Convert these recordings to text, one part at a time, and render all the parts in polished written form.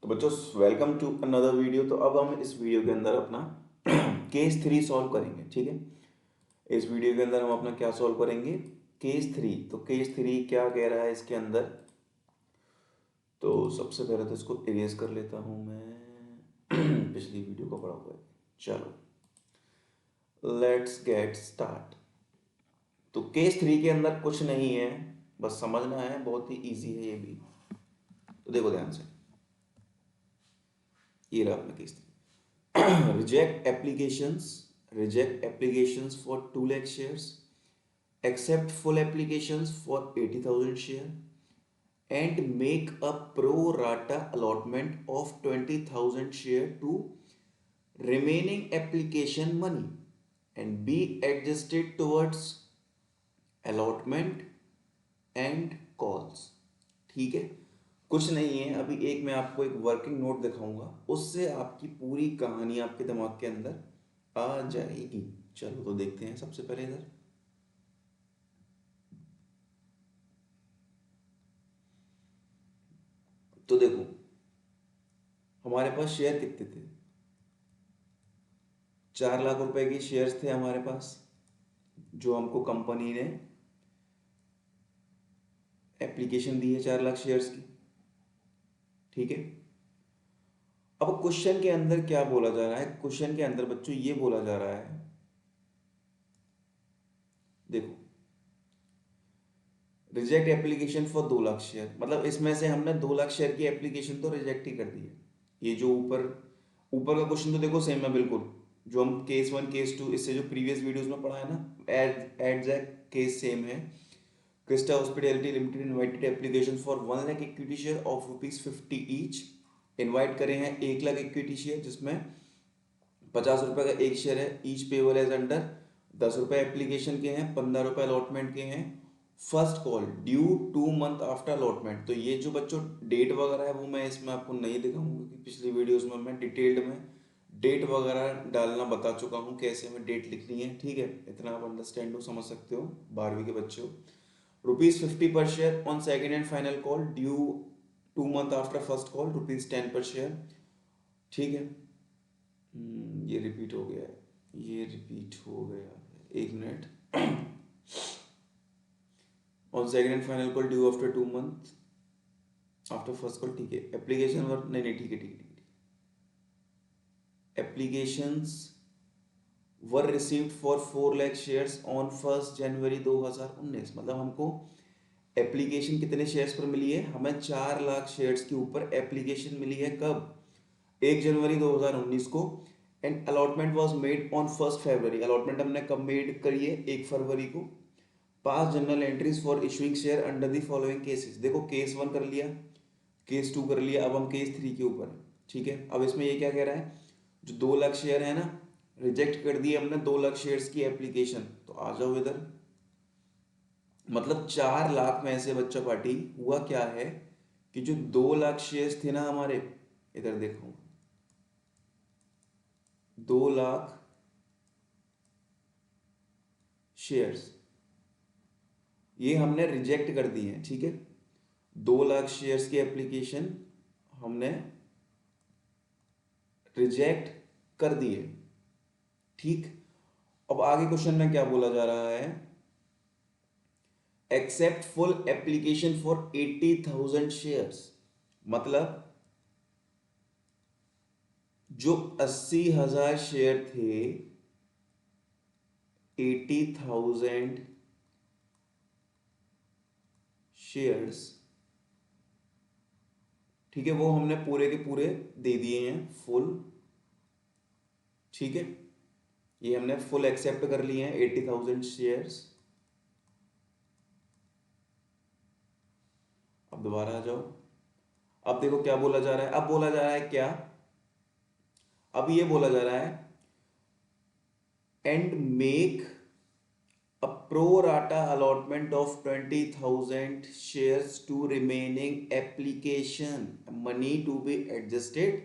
तो बच्चों, welcome to another video. तो अब हम इस वीडियो के अंदर अपना केस 3 सॉल्व करेंगे। ठीक है, इस वीडियो के अंदर हम अपना क्या सॉल्व करेंगे? केस 3। तो केस 3 क्या कह रहा है इसके अंदर? तो सबसे पहले तो इसको इरेज कर लेता हूँ मैं पिछली वीडियो को पढ़ा हुआ है। चलो लेट्स गेट स्टार्ट। तो केस 3 के अंदर कुछ नहीं है, बस समझना है, बहुत ही इजी है ये भी। तो देखो ध्यान से, ये रहा अपना case 3। reject applications for 2 lakh shares, accept full applications for 80,000 share, and make a pro rata allotment of 20,000 share to remaining application money and be adjusted towards allotment and calls। ठीक है, कुछ नहीं है। अभी एक मैं आपको एक वर्किंग नोट दिखाऊंगा, उससे आपकी पूरी कहानी आपके दिमाग के अंदर आ जाएगी। चलो तो देखते हैं सबसे पहले इधर। तो देखो, हमारे पास शेयर कितने थे? 4 लाख रुपए के शेयर्स थे हमारे पास, जो हमको कंपनी ने एप्लीकेशन दी है 4 लाख शेयर्स की। ठीक है, अब क्वेश्चन के अंदर क्या बोला जा रहा है? क्वेश्चन के अंदर बच्चों ये बोला जा रहा है, देखो, reject application for 2 lakh share, मतलब इसमें से हमने 2 लाख शेयर की एप्लीकेशन तो रिजेक्ट ही कर दी है। ये जो ऊपर ऊपर का क्वेश्चन तो देखो सेम है बिल्कुल, जो हम केस 1 केस 2 इससे जो प्रीवियस वीडियोस में पढ़ा है ना, एग्जैक्ट केस सेम है। Crysta hospitality limited invited application for 1 lakh equity share of ₹50 each. Invite करे हैं 1 लाख इक्विटी शेयर, जिसमें 50 रुपए का एक शेयर है। ईच पेबल एज अंडर 10 रुपए एप्लीकेशन के हैं, 15 रुपए अलॉटमेंट के हैं। First call due 2 month after allotment. तो ये जो बच्चों डेट वगैरह है वो मैं इसमें आपको नहीं दिखाऊंगा, क्योंकि पिछली वीडियोस में मैं डिटेल्ड में डेट वगैरह डालना बता चुका हूँ, कैसे हमें डेट लिखनी है। ठीक है, इतना आप अंडरस्टैंड हो, समझ सकते हो, 12वीं के बच्चे हो। ₹50 पर share on second and final call due 2 month after first call, ₹10 पर शेयर। ठीक है, ये रिपीट हो गया है, ये रिपीट हो गया है, एक minute. On second and final call due after 2 month after first call. ठीक है, एप्लीकेशन वर्क नहीं नहीं, ठीक है ठीक है ठीक है। Applications were received for 4 lakh shares on 1 जनवरी 2019। मतलब हमको एप्लीकेशन कितने शेयर्स पर मिली है? हमें 4 लाख शेयर्स के ऊपर एप्लीकेशन मिली है। कब? 1 जनवरी 2019 को। And allotment was made on 1 February. Allotment हमने कब मेड करी है? 1 फरवरी को। Pass general entries for issuing share under the following cases. देखो, केस 1 कर लिया, केस 2 कर लिया, अब हम केस 3 के ऊपर। ठीक है, अब इसमें ये क्या कह रहा है? जो 2 लाख शेयर है ना, रिजेक्ट कर दिए हमने 2 लाख शेयर्स की एप्लीकेशन। तो आ जाओ इधर। मतलब 4 लाख में से बच्चा पार्टी हुआ क्या है कि जो 2 लाख शेयर्स थे ना हमारे, इधर देखो, 2 लाख शेयर्स ये हमने रिजेक्ट कर दी हैं। ठीक है, 2 लाख शेयर्स की एप्लीकेशन हमने रिजेक्ट कर दी है। ठीक, अब आगे क्वेश्चन में क्या बोला जा रहा है? Accept full application for 80,000 shares. मतलब जो 80,000 शेयर थे, 80,000 शेयर्स, ठीक है, वो हमने पूरे के पूरे दे दिए हैं फुल। ठीक है, ये हमने फुल एक्सेप्ट कर लिए हैं 80,000 शेयर्स। अब दोबारा आ जाओ। अब देखो क्या बोला जा रहा है। अब बोला जा रहा है क्या? अब ये बोला जा रहा है and make a pro rata allotment of 20,000 shares to remaining application money to be adjusted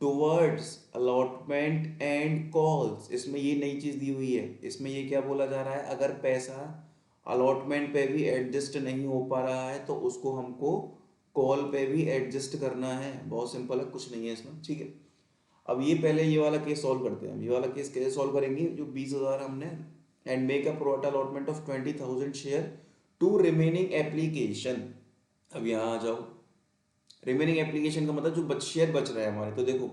towards allotment and calls। इसमें ये नई चीज दी हुई है। इसमें ये क्या बोला जा रहा है? अगर पैसा अलॉटमेंट पे भी एडजस्ट नहीं हो पा रहा है तो उसको हमको कॉल पे भी एडजस्ट करना है, बहुत सिंपल है, कुछ नहीं है इसमें, ठीक है। अब ये पहले ये वाला केस सॉल्व करते हैं। ये वाला केस कैसे सॉल्व करेंगे, जो 20,000 हमने, and make a pro rata allotment of 20,000 share to remaining application. अब यहाँ आ जाओ, रिमेनिंग एप्लीकेशन का मतलब जो शेयर बच रहे हैं हमारे, तो देखो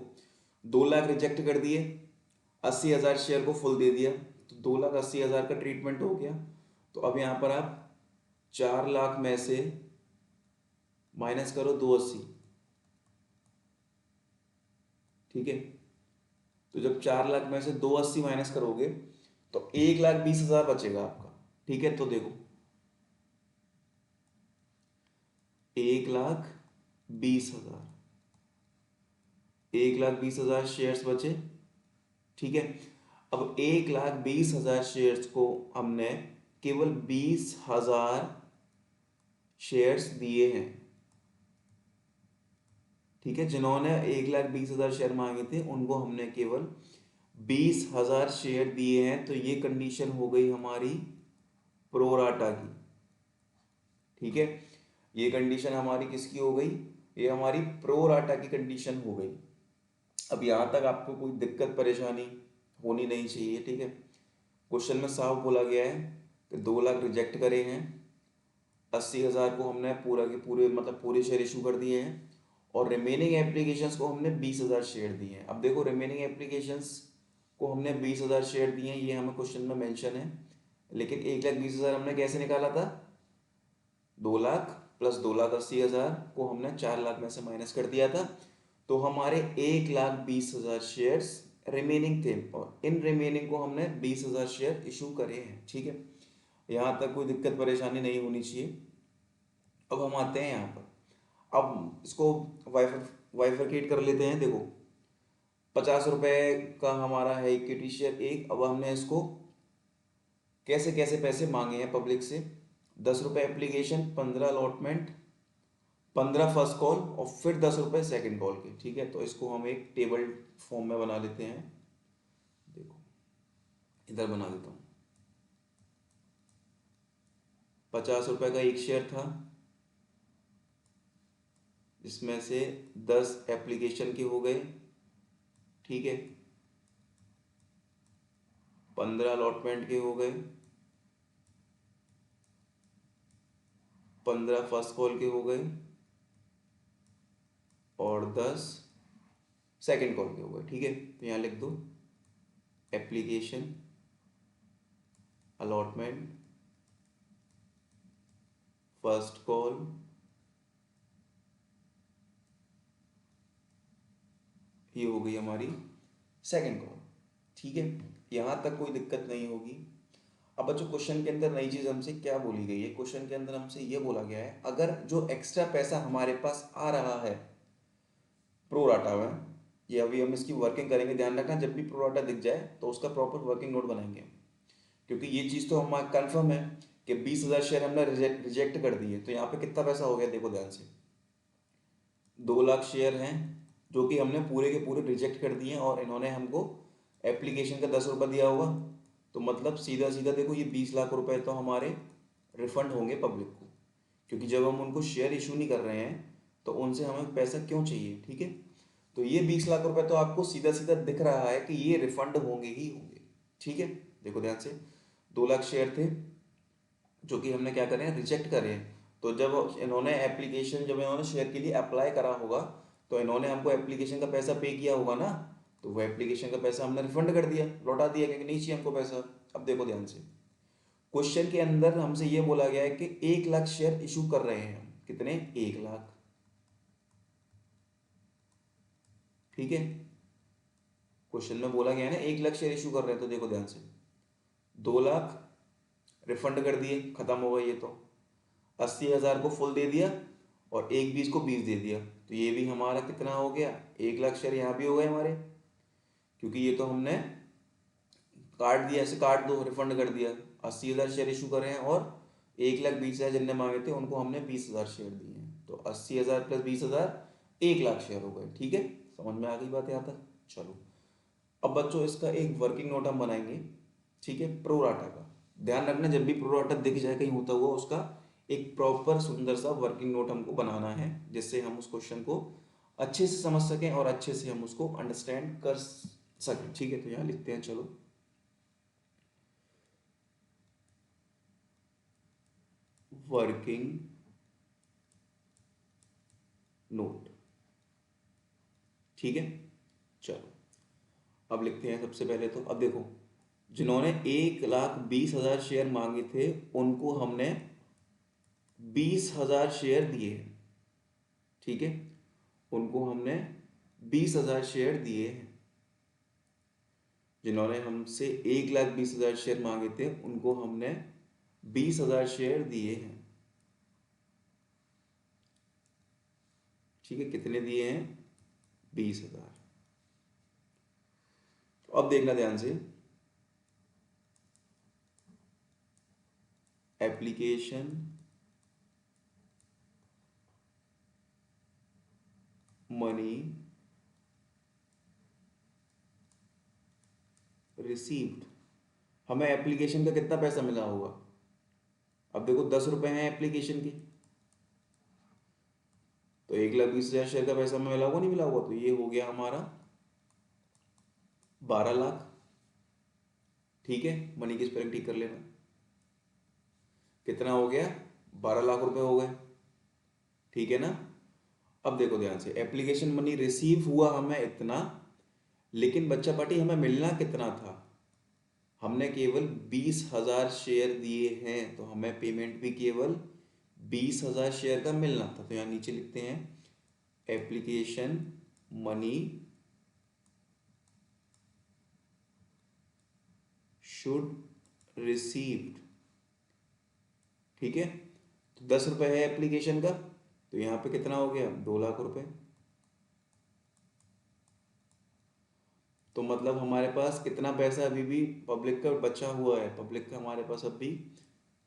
2 लाख रिजेक्ट कर दिए, 80,000 शेयर को फुल दे दिया, तो 2,80,000 का ट्रीटमेंट हो गया। तो अब यहाँ पर आप 4 लाख में से माइनस करो 280, ठीक है। तो जब 4 लाख में से 280 माइनस करोगे तो 1,20,000 बचेगा आपका, ठीक है। तो देखो 1,20,000, 1,20,000 शेयर्स बचे, ठीक है। अब 1,20,000 शेयर्स को हमने केवल 20,000 शेयर्स दिए हैं, ठीक है। जिन्होंने 1,20,000 शेयर मांगे थे उनको हमने केवल 20,000 शेयर दिए हैं। तो ये कंडीशन हो गई हमारी प्रोराटा की, ठीक है। ये कंडीशन हमारी किसकी हो गई, ये हमारी प्रोराटा की कंडीशन हो गई। अब यहाँ तक आपको कोई दिक्कत परेशानी होनी नहीं चाहिए, ठीक है। क्वेश्चन में साफ बोला गया है कि 2 लाख रिजेक्ट करे हैं, 80,000 को हमने पूरा के पूरे मतलब पूरे शेयर इशू कर दिए हैं, और रिमेनिंग एप्लीकेशंस को हमने 20,000 शेयर दिए हैं। अब देखो रिमेनिंग एप्लीकेशंस को हमने 20,000 शेयर दिए हैं, ये हमें क्वेश्चन में मेंशन है, लेकिन 1,20,000 हमने कैसे निकाला था, 2 लाख प्लस 2,80,000 को हमने 4 लाख में से माइनस कर दिया था। तो हमारे 1,20,000 शेयर्स रिमेनिंग थे, और इन रिमेनिंग को हमने 20,000 शेयर इशू करे हैं, ठीक है। यहाँ तक कोई दिक्कत परेशानी नहीं होनी चाहिए। अब हम आते हैं यहाँ पर, अब इसको वाइफरकेट कर लेते हैं। देखो 50 रुपये का हमारा है इक्विटी शेयर एक। अब हमने इसको कैसे कैसे पैसे मांगे हैं पब्लिक से, 10 रुपये एप्लीकेशन, 15 अलॉटमेंट, 15 फर्स्ट कॉल, और फिर 10 रुपये सेकेंड कॉल के, ठीक है। तो इसको हम एक टेबल फॉर्म में बना लेते हैं। देखो इधर बना देता हूँ, 50 रुपये का एक शेयर था, जिसमें से 10 एप्लीकेशन के हो गए, ठीक है, 15 अलॉटमेंट के हो गए, 15 फर्स्ट कॉल के हो गए, और 10 सेकेंड कॉल के हो गए, ठीक है। तो यहाँ लिख दो एप्लीकेशन, अलॉटमेंट, फर्स्ट कॉल, ये हो गई हमारी सेकेंड कॉल, ठीक है। यहाँ तक कोई दिक्कत नहीं होगी। अब बच्चों क्वेश्चन के अंदर नई चीज़ हमसे क्या बोली गई है, क्वेश्चन के अंदर हमसे ये बोला गया है, अगर जो एक्स्ट्रा पैसा हमारे पास आ रहा है प्रो राटा में, ये अभी हम इसकी वर्किंग करेंगे, ध्यान रखना जब भी प्रो राटा दिख जाए तो उसका प्रॉपर वर्किंग नोट बनाएंगे, क्योंकि ये चीज़ तो हमारा कन्फर्म है कि 20,000 शेयर हमने रिजेक्ट कर दिए। तो यहाँ पे कितना पैसा हो गया, देखो ध्यान से, 2 लाख शेयर हैं जो कि हमने पूरे के पूरे रिजेक्ट कर दिए हैं, और इन्होंने हमको एप्लीकेशन का 10 रुपये दिया होगा। तो मतलब सीधा सीधा देखो ये 20 लाख रुपए तो हमारे रिफंड होंगे पब्लिक को, क्योंकि जब हम उनको शेयर इशू नहीं कर रहे हैं तो उनसे हमें पैसा क्यों चाहिए, ठीक है। तो ये 20 लाख रुपए तो आपको सीधा सीधा दिख रहा है कि ये रिफंड होंगे ही होंगे, ठीक है। देखो ध्यान से, 2 लाख शेयर थे जो कि हमने क्या करें, रिजेक्ट करें। तो जब इन्होंने एप्लीकेशन, जब इन्होंने शेयर के लिए अप्लाई करा होगा तो इन्होंने हमको एप्लीकेशन का पैसा पे किया होगा ना, तो वो एप्लीकेशन का पैसा हमने रिफंड कर दिया, लौटा दिया, क्योंकि नहीं चाहिए हमको पैसा। अब देखो ध्यान से, क्वेश्चन के अंदर हमसे ये बोला गया है कि 1 लाख शेयर इशू कर रहे हैं हम, कितने, 1 लाख, ठीक है। क्वेश्चन में बोला गया है ना 1 लाख शेयर इशू कर रहे हैं, तो देखो ध्यान से, 2 लाख रिफंड कर दिए, खत्म हो गया ये तो, 80,000 को फुल दे दिया, और 1,20 को 20 दे दिया, तो ये भी हमारा कितना हो गया, 1 लाख शेयर यहाँ भी हो गए हमारे, क्योंकि ये तो हमने काट दिया, ऐसे काट दो, रिफंड कर दिया। 80,000 शेयर इशू करे हैं, और 1,20,000 जिनने मांगे थे उनको हमने 20,000 शेयर दिए हैं, तो 80,000 प्लस 20,000 1 लाख शेयर हो गए, ठीक है। समझ में आ गई बात यहाँ तक, चलो। अब बच्चों इसका एक वर्किंग नोट हम बनाएंगे, ठीक है, प्रो राटा का। ध्यान रखना जब भी प्रो राटा दिख जाए कहीं होता हुआ, उसका एक प्रॉपर सुंदर सा वर्किंग नोट हमको बनाना है, जिससे हम उस क्वेश्चन को अच्छे से समझ सकें और अच्छे से हम उसको अंडरस्टैंड कर सकें। ठीक है, तो यहाँ लिखते हैं, चलो वर्किंग नोट। ठीक है, चलो अब लिखते हैं। सबसे पहले तो अब देखो, जिन्होंने 1,20,000 शेयर मांगे थे उनको हमने 20,000 शेयर दिए हैं। ठीक है, उनको हमने 20,000 शेयर दिए हैं। जिन्होंने हमसे 1,20,000 शेयर मांगे थे उनको हमने 20,000 शेयर दिए हैं। ठीक है, कितने दिए हैं? 20,000। अब देखना ध्यान से, एप्लीकेशन मनी रिसीव्ड, हमें एप्लीकेशन का कितना पैसा मिला होगा? अब देखो 10 रुपए हैं एप्लीकेशन के, तो 1,20,000 शेयर का पैसा हमें मिला होगा, नहीं मिला होगा? तो ये हो गया हमारा 12 लाख। ठीक है, मनी की स्पेलिंग ठीक कर लेना। कितना हो गया? 12 लाख रुपए हो गए। ठीक है ना? अब देखो ध्यान से, एप्लीकेशन मनी रिसीव हुआ हमें इतना, लेकिन बच्चा पार्टी हमें मिलना कितना था? हमने केवल 20,000 शेयर दिए हैं, तो हमें पेमेंट भी केवल 20,000 शेयर का मिलना था। तो यहाँ नीचे लिखते हैं, एप्लीकेशन मनी शुड रिसीव्ड। ठीक है, तो 10 रुपए है एप्लीकेशन का, तो यहाँ पे कितना हो गया? 2 लाख रुपए। तो मतलब हमारे पास कितना पैसा अभी भी पब्लिक का बचा हुआ है? पब्लिक का हमारे पास अभी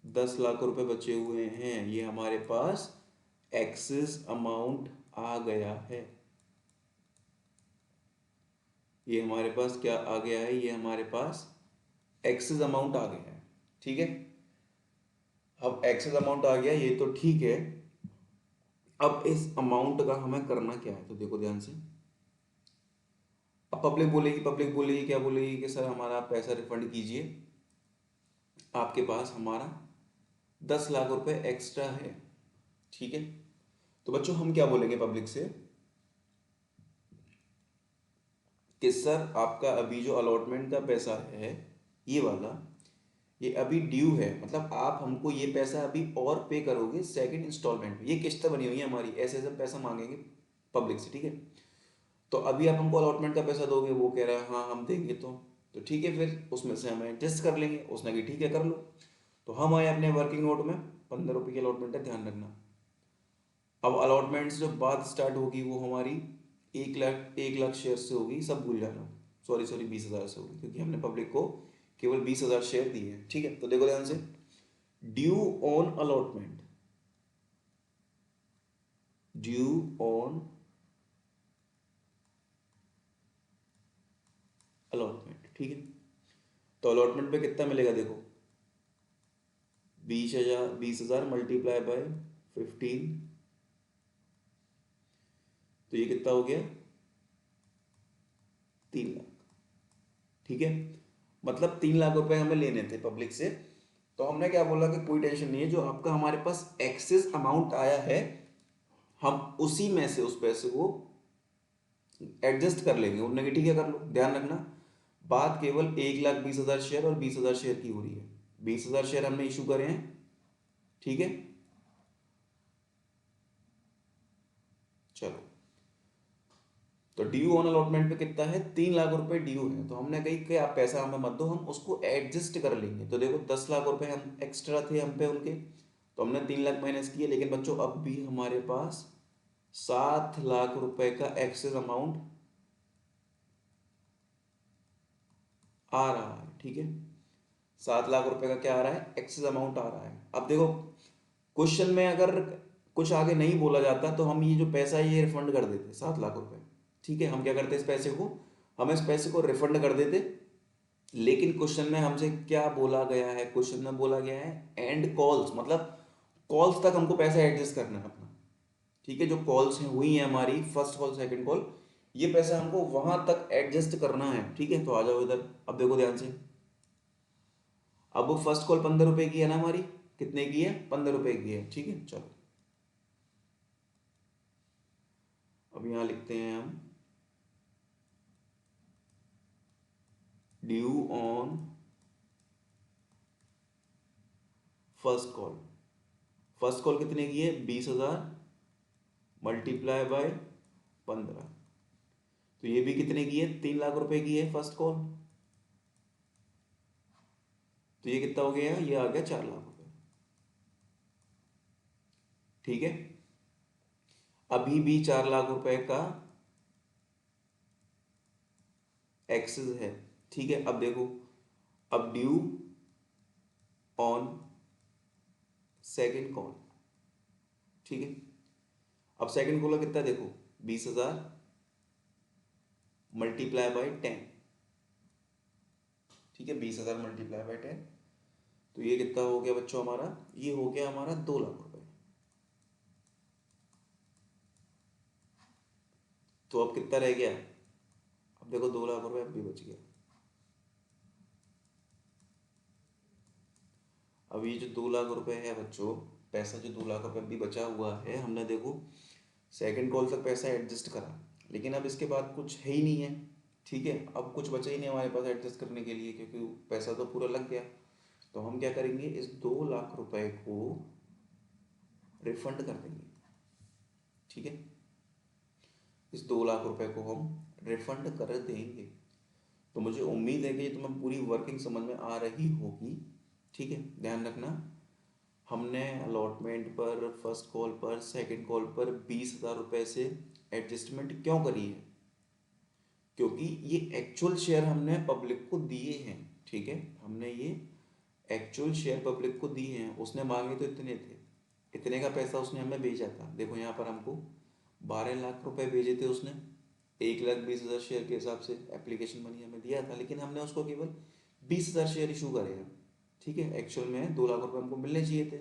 10 लाख रुपए बचे हुए हैं। ये हमारे पास एक्सेस अमाउंट आ गया है। ये हमारे पास क्या आ गया है? ये हमारे पास एक्सेस अमाउंट आ गया है। ठीक है, अब एक्सेस अमाउंट आ गया, ये तो ठीक है। अब इस अमाउंट का हमें करना क्या है? तो देखो ध्यान से, अब पब्लिक बोलेगी क्या बोलेगी कि सर हमारा पैसा रिफंड कीजिए, आपके पास हमारा 10 लाख रुपए एक्स्ट्रा है। ठीक है, तो बच्चों हम क्या बोलेंगे पब्लिक से कि सर आपका अभी जो अलॉटमेंट का पैसा है, ये वाला, ये अभी ड्यू है, मतलब आप हमको ये पैसा अभी और पे करोगे सेकंड इंस्टॉलमेंट में। ये किस्त बनी हुई है हमारी, ऐसे ऐसे पैसा मांगेंगे पब्लिक से। ठीक है, तो अभी आप हमको अलॉटमेंट का पैसा दोगे, वो कह रहा है हाँ हम देंगे, तो ठीक है, फिर उसमें से हम एडजस्ट कर लेंगे। उसने कि ठीक है कर लो। तो हम आए अपने वर्किंग नोट में, 15 रुपये की अलॉटमेंट है, ध्यान रखना। अब अलॉटमेंट जो बात स्टार्ट होगी वो हमारी 1 लाख शेयर से होगी, सब भूल जाना। सॉरी 20,000 से होगी, क्योंकि हमने पब्लिक को केवल 20,000 शेयर दिए हैं। ठीक है, तो देखो ध्यान से, due on allotment, due on allotment. ठीक है, तो अलॉटमेंट पे कितना मिलेगा? देखो 20,000 मल्टीप्लाई बाय 15, तो ये कितना हो गया? 3 लाख। ठीक है, मतलब 3 लाख रुपए हमें लेने थे पब्लिक से। तो हमने क्या बोला कि कोई टेंशन नहीं है, जो आपका हमारे पास एक्सेस अमाउंट आया है, हम उसी में से उस पैसे को एडजस्ट कर लेंगे। उन्होंने कि ठीक है कर लो। ध्यान रखना, बात केवल 1,20,000 शेयर और 20,000 शेयर की हो रही है। 20,000 शेयर हमने इशू करे हैं। ठीक है, चलो, तो ड्यू ऑन अलॉटमेंट पे कितना है? 3 लाख रुपए ड्यू है। तो हमने कही कि आप पैसा हमें मत दो, हम उसको एडजस्ट कर लेंगे। तो देखो 10 लाख रुपए हम एक्स्ट्रा थे हम पे उनके, तो हमने 3 लाख माइनस किए। लेकिन बच्चों अब भी हमारे पास 7 लाख रुपए का एक्सेस अमाउंट आ रहा है। ठीक है, 7 लाख रुपए का क्या आ रहा है? एक्सेस अमाउंट आ रहा है। अब देखो क्वेश्चन में अगर कुछ आगे नहीं बोला जाता तो हम ये जो पैसा है ये रिफंड कर देते, 7 लाख रुपए। ठीक है, हम क्या करते इस पैसे को, हम इस पैसे को रिफंड कर देते। लेकिन क्वेश्चन में हमसे क्या बोला गया है? क्वेश्चन में बोला गया है एंड कॉल्स, मतलब कॉल्स तक हमको पैसा एडजस्ट करना है अपना, ठीक है। जो कॉल्स हैं हुई हैं हमारी, फर्स्ट कॉल सेकंड कॉल, ये पैसा हमको वहां तक एडजस्ट करना है, ठीक है। तो आ जाओ इधर, अब देखो ध्यान से। अब वो फर्स्ट कॉल 15 रुपए की है ना हमारी, कितने की है, 15 रुपए की है, ठीक है। चलो अब यहां लिखते हैं हम due on first call. First call कितने की है, 20,000 मल्टीप्लाई बाय 15। तो ये भी कितने की है, 3 लाख रुपए की है फर्स्ट कॉल। तो ये कितना हो गया, ये आ गया 4 लाख रुपए, ठीक है। अभी भी 4 लाख रुपए का एक्सेस है, ठीक है। अब देखो, अब ड्यू ऑन सेकेंड कॉल, ठीक है। अब सेकेंड कॉल कितना देखो, 20,000 मल्टीप्लाई बाय 10, ठीक है। 20,000 मल्टीप्लाई बाय 10, तो ये कितना हो गया बच्चों हमारा, ये हो गया हमारा 2 लाख रुपए। तो अब कितना रह गया, अब देखो 2 लाख रुपए अब भी बच गया। अब ये जो 2 लाख रुपए है बच्चों, पैसा जो 2 लाख रुपए भी बचा हुआ है, हमने देखो सेकंड कॉल तक पैसा एडजस्ट करा, लेकिन अब इसके बाद कुछ है ही नहीं है, ठीक है। अब कुछ बचा ही नहीं हमारे पास एडजस्ट करने के लिए, क्योंकि पैसा तो पूरा लग गया। तो हम क्या करेंगे, इस 2 लाख रुपए को रिफंड कर देंगे, ठीक है। इस 2 लाख रुपए को हम रिफंड कर देंगे। तो मुझे उम्मीद है कि ये तुम्हें पूरी वर्किंग समझ में आ रही होगी, ठीक है। ध्यान रखना, हमने अलॉटमेंट पर, फर्स्ट कॉल पर, सेकंड कॉल पर 20,000 रुपये से एडजस्टमेंट क्यों करी है, क्योंकि ये एक्चुअल शेयर हमने पब्लिक को दिए हैं, ठीक है। हमने ये एक्चुअल शेयर पब्लिक को दिए हैं, उसने मांगे तो इतने थे, इतने का पैसा उसने हमें भेजा था। देखो यहाँ पर हमको 12 लाख रुपए भेजे थे उसने, 1,20,000 शेयर के हिसाब से एप्लीकेशन मनी हमें दिया था, लेकिन हमने उसको केवल 20,000 शेयर इशू करे हैं, ठीक है। एक्चुअल में 2 लाख रुपए हमको मिलने चाहिए थे,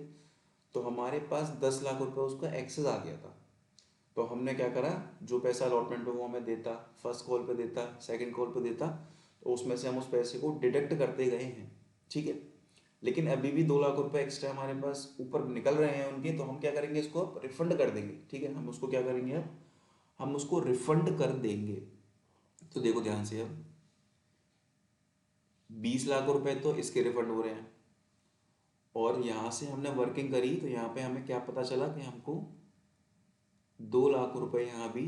तो हमारे पास 10 लाख रुपए उसका एक्सेस आ गया था। तो हमने क्या करा, जो पैसा अलॉटमेंट पे वो हमें देता, फर्स्ट कॉल पे देता, सेकंड कॉल पे देता, तो उसमें से हम उस पैसे को डिडक्ट करते गए हैं, ठीक है। लेकिन अभी भी 2 लाख रुपए एक्स्ट्रा हमारे पास ऊपर निकल रहे हैं उनके, तो हम क्या करेंगे, इसको रिफंड कर देंगे, ठीक है। हम उसको क्या करेंगे, अब हम उसको रिफंड कर देंगे। तो देखो ध्यान से, अब 20 लाख रुपए तो इसके रिफंड हो रहे हैं, और यहाँ से हमने वर्किंग करी, तो यहाँ पे हमें क्या पता चला कि हमको 2 लाख रुपए यहाँ भी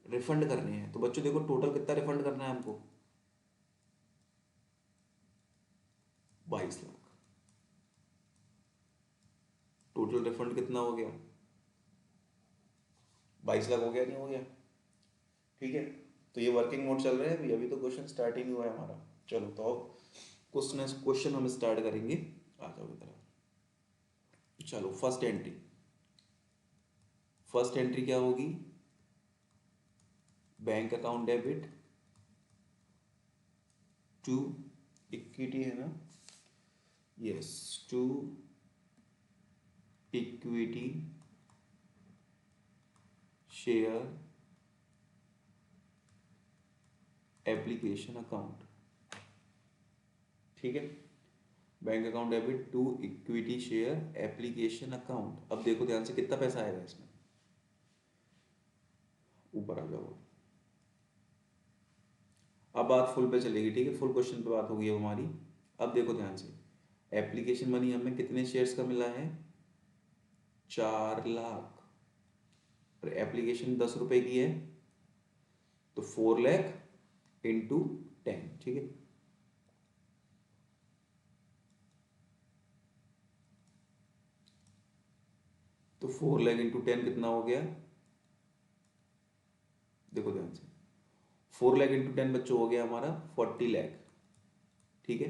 रिफंड करने हैं। तो बच्चों देखो टोटल कितना रिफंड करना है हमको, 22 लाख। टोटल रिफंड कितना हो गया, 22 लाख हो गया, नहीं हो गया, ठीक है। तो ये वर्किंग मोड चल रहा है अभी, अभी तो क्वेश्चन स्टार्ट ही नहीं हुआ है हमारा। चलो तो अब क्वेश्चन हम स्टार्ट करेंगे, आ जाओ इधर। चलो फर्स्ट एंट्री क्या होगी, bank account debit to equity, है ना, yes, to equity share application account, ठीक है। Bank account debit to equity share application account. अब देखो ध्यान से कितना पैसा आएगा इसमें, ऊपर आ जाओ। अब बात फुल पे चलेगी, ठीक है, फुल क्वेश्चन पे बात होगी अब हमारी। अब देखो ध्यान से, एप्लीकेशन मनी हमें कितने शेयर्स का मिला है, 4 लाख। और एप्लीकेशन 10 रुपए की है, तो 4 लाख इंटू 10, ठीक है। तो 4 लाख इंटू 10 कितना हो गया, देखो ध्यान से, 4 लाख इंटू 10 बच्चों हो गया हमारा 40 लाख, ठीक है।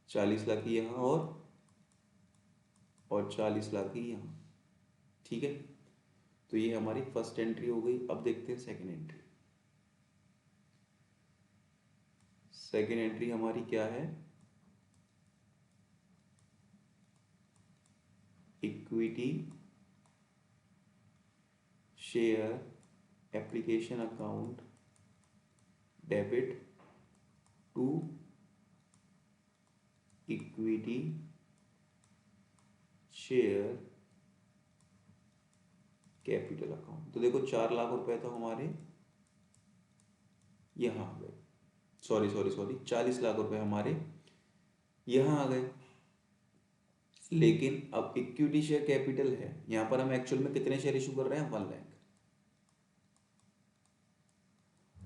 40 लाख ही यहाँ, और 40 लाख ही यहाँ, ठीक है। तो ये हमारी फर्स्ट एंट्री हो गई। अब देखते हैं सेकंड एंट्री। सेकंड एंट्री हमारी क्या है, equity share application account debit to equity share capital account. तो देखो 4 लाख रुपए तो हमारे यहाँ आ गए, सॉरी 40 लाख रुपए हमारे यहाँ आ गए। लेकिन अब इक्विटी शेयर कैपिटल है, यहाँ पर हम एक्चुअल में कितने शेयर इशू कर रहे हैं, 1 लाख,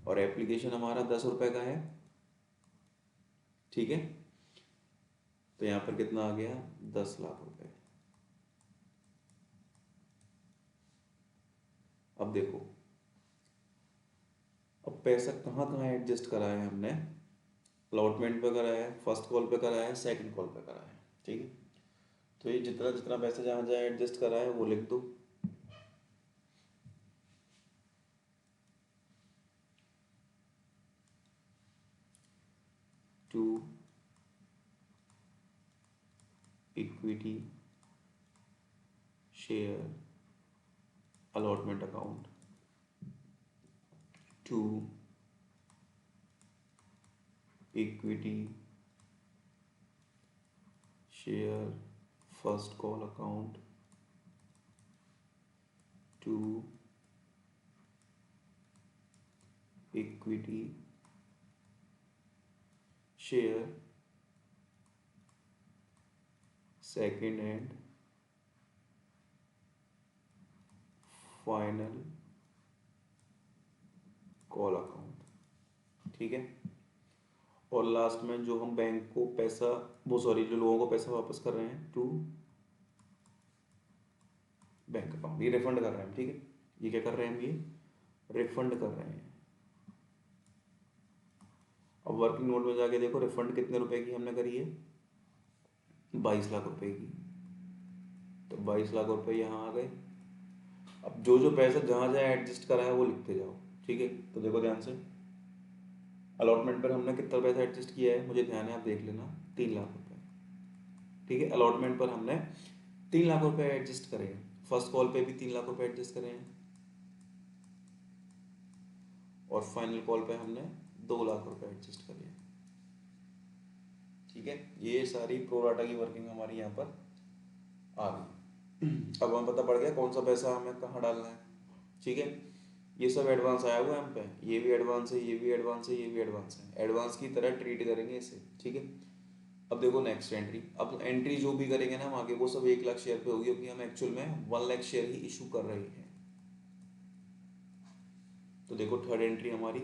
और एप्लीकेशन हमारा 10 रुपए का है, ठीक है। तो यहाँ पर कितना आ गया, 10 लाख रुपए। अब देखो, अब पैसा कहाँ कहाँ एडजस्ट करा है हमने, अलॉटमेंट पे करा है, फर्स्ट कॉल पे करा है, सेकंड कॉल पे करा है, ठीक है। तो ये जितना जितना पैसा जहाँ जहाँ एडजस्ट करा है वो लिख दो। To equity share allotment account, to equity share first call account, to equity share second and final call account, ठीक है। और लास्ट में जो हम बैंक को पैसा, वो सॉरी जो लोगों को पैसा वापस कर रहे हैं, टू बैंक अकाउंट, ये रिफंड कर रहे हैं, ठीक है। ये क्या कर रहे हैं हम, ये रिफंड कर रहे हैं। अब वर्किंग नोट में जाके देखो रिफंड कितने रुपए की हमने करी है, 22 लाख रुपए की। तो 22 लाख रुपए यहाँ आ गए। अब जो जो पैसा जहाँ जहाँ एडजस्ट करा है वो लिखते जाओ, ठीक है। तो देखो ध्यान से, अलॉटमेंट पर हमने कितना पैसा एडजस्ट किया है, मुझे ध्यान है, आप देख लेना, 3 लाख रुपए, ठीक है। अलॉटमेंट पर हमने 3 लाख रुपए एडजस्ट करे हैं, फर्स्ट कॉल पे भी 3 लाख रुपए एडजस्ट करे हैं, और फाइनल कॉल पे हमने 2 लाख रुपए एडजस्ट करे हैं, ठीक है। ये सारी प्रोराटा की वर्किंग हमारी यहाँ पर आ गई। अब हमें पता पड़ गया कौन सा पैसा हमें कहाँ डालना है, ठीक है। ये सब एडवांस आया हुआ है हम पे, ये भी एडवांस है, ये भी एडवांस है, ये भी एडवांस है, एडवांस की तरह ट्रीट करेंगे इसे, ठीक है। अब देखो नेक्स्ट एंट्री, अब एंट्री जो भी करेंगे ना हम आगे वो सब 1 लाख शेयर पे होगी, क्योंकि हम एक्चुअल में 1 लाख शेयर ही इशू कर रहे हैं। तो देखो थर्ड एंट्री हमारी,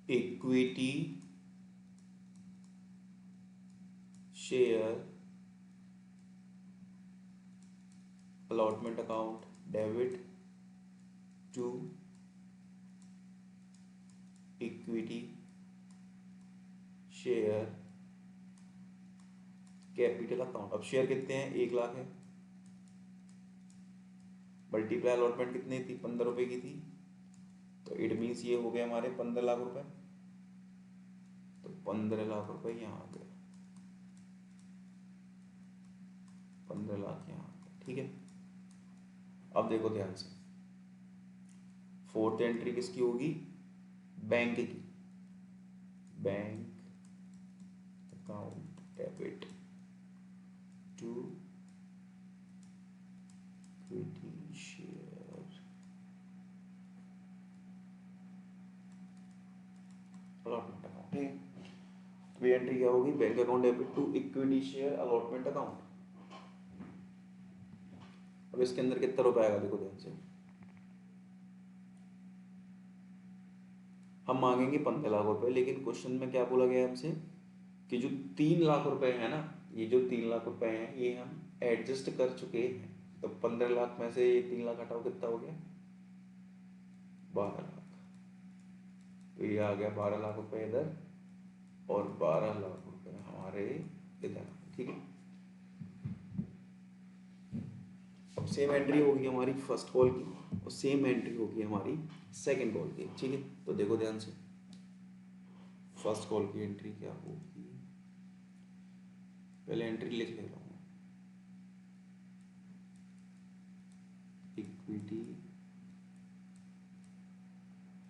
equity share allotment account debit to equity share capital account. अब शेयर कितने हैं, 1 लाख है, मल्टीप्लाई अलॉटमेंट कितनी थी, 15 रुपए की थी, तो इट मीन्स ये हो गए हमारे 15 लाख रुपए। तो 15 लाख रुपए यहाँ आ गए, 15 लाख यहाँ आ गए, ठीक है। अब देखो ध्यान से, फोर्थ एंट्री किसकी होगी, बैंक की, bank account debit to equity share allotment account, ठीक है। तो ये एंट्री क्या होगी, bank account debit to equity share allotment account. अब इसके अंदर कितना रुपए आएगा, देखो ध्यान से, हम मांगेंगे 15 लाख रुपए, लेकिन क्वेश्चन में क्या बोला गया है हमसे कि जो 3 लाख रुपए है ना, ये जो 3 लाख रुपए हैं ये हम एडजस्ट कर चुके हैं। तो 15 लाख में से ये 3 लाख हटाओ, कितना हो गया, 12 लाख। तो ये आ गया 12 लाख रुपए इधर, और 12 लाख रुपए हमारे इधर, ठीक है। अब सेम एंट्री होगी हमारी फर्स्ट कॉल की, और सेम एंट्री होगी हमारी सेकंड कॉल की, ठीक है। तो देखो ध्यान से, फर्स्ट कॉल की एंट्री क्या होगी, पहले एंट्री लिख ले रहा हूँ, equity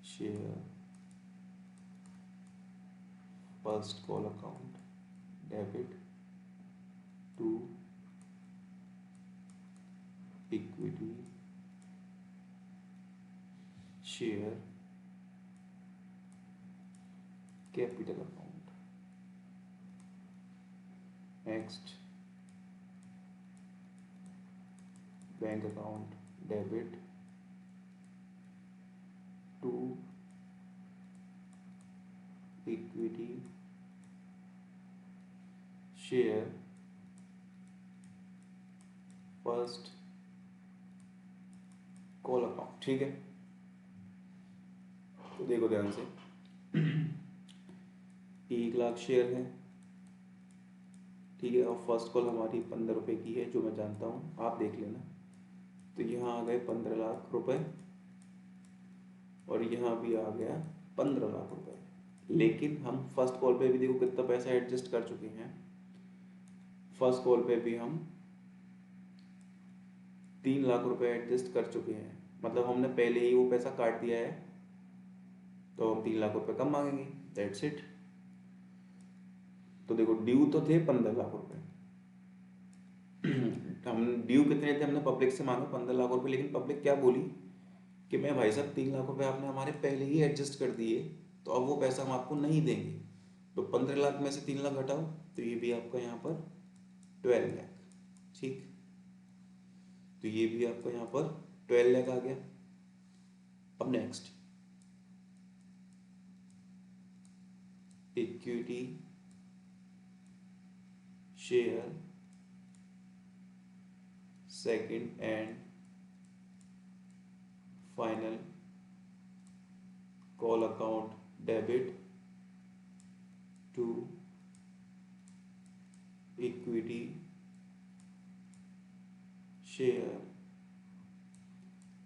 share first call account debit to equity share capital account. Next bank account debit to equity share first call account. ठीक है, तो देखो ध्यान से 1 लाख शेयर है, ठीक है, और फर्स्ट कॉल हमारी 15 रुपये की है, जो मैं जानता हूँ, आप देख लेना। तो यहाँ आ गए 15 लाख रुपए और यहाँ भी आ गया 15 लाख रुपए। लेकिन हम फर्स्ट कॉल पे भी देखो कितना पैसा एडजस्ट कर चुके हैं। फर्स्ट कॉल पे भी हम 3 लाख रुपए एडजस्ट कर चुके हैं, मतलब हमने पहले ही वो पैसा काट दिया है, तो हम 3 लाख रुपए कम मांगेंगे, दैट्स इट। तो देखो ड्यू तो थे 15 लाख रुपए हम ड्यू कितने थे, हमने पब्लिक से मांगे 15 लाख रुपए, लेकिन पब्लिक क्या बोली कि मैं भाई साहब 3 लाख रुपए आपने हमारे पहले ही एडजस्ट कर दिए, तो अब वो पैसा हम आपको नहीं देंगे। तो 15 लाख में से 3 लाख घटाओ, तो ये भी आपका यहाँ पर 12 लाख। ठीक, तो ये भी आपका यहाँ पर 12 लाख आ गया। अब next equity share second and final call account debit to equity share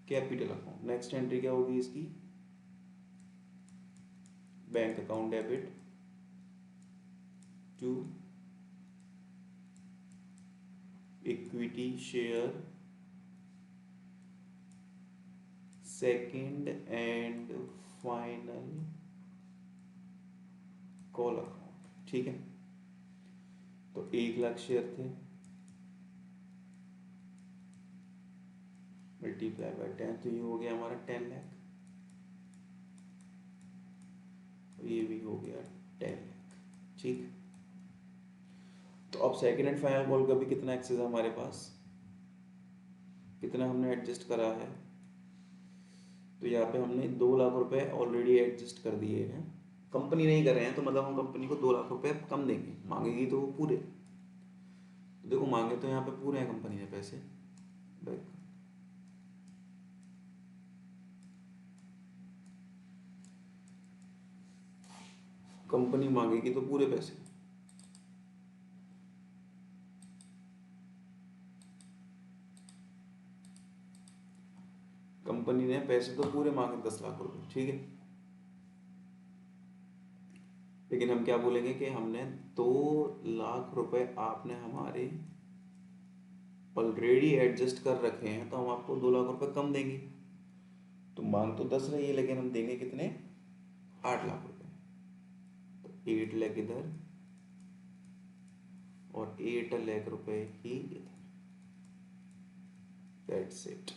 capital account. Next entry क्या होगी इसकी, bank account debit to equity share second and final call account. ठीक है, तो 1 लाख शेयर थे, मल्टीप्लाई बाय 10, तो ये हो गया हमारा 10 लाख, ये भी हो गया 10 लाख। ठीक, तो अब सेकंड एंड फाइनल कॉल का भी कितना एक्सेस है हमारे पास, कितना हमने एडजस्ट करा है, तो यहाँ पे हमने 2 लाख रुपए ऑलरेडी एडजस्ट कर दिए हैं। कंपनी नहीं कर रहे हैं तो मतलब हम कंपनी को 2 लाख रुपए कम देंगे, मांगेगी तो वो पूरे, तो देखो मांगे तो यहाँ पे पूरे हैं कंपनी ने पैसे, कंपनी मांगेगी तो पूरे पैसे। कंपनी ने पैसे तो पूरे मांगे 10 लाख रुपए, ठीक है, लेकिन हम क्या बोलेंगे कि हमने 2 लाख रुपए आपने हमारे ऑलरेडी एडजस्ट कर रखे हैं, तो हम आपको 2 लाख रुपए कम देंगे। तो मांग तो 10 रही है, लेकिन हम देंगे कितने, 8 लाख रुपए। तो 8 लाख इधर और 8 लाख रुपए ही इधर, दैट्स इट।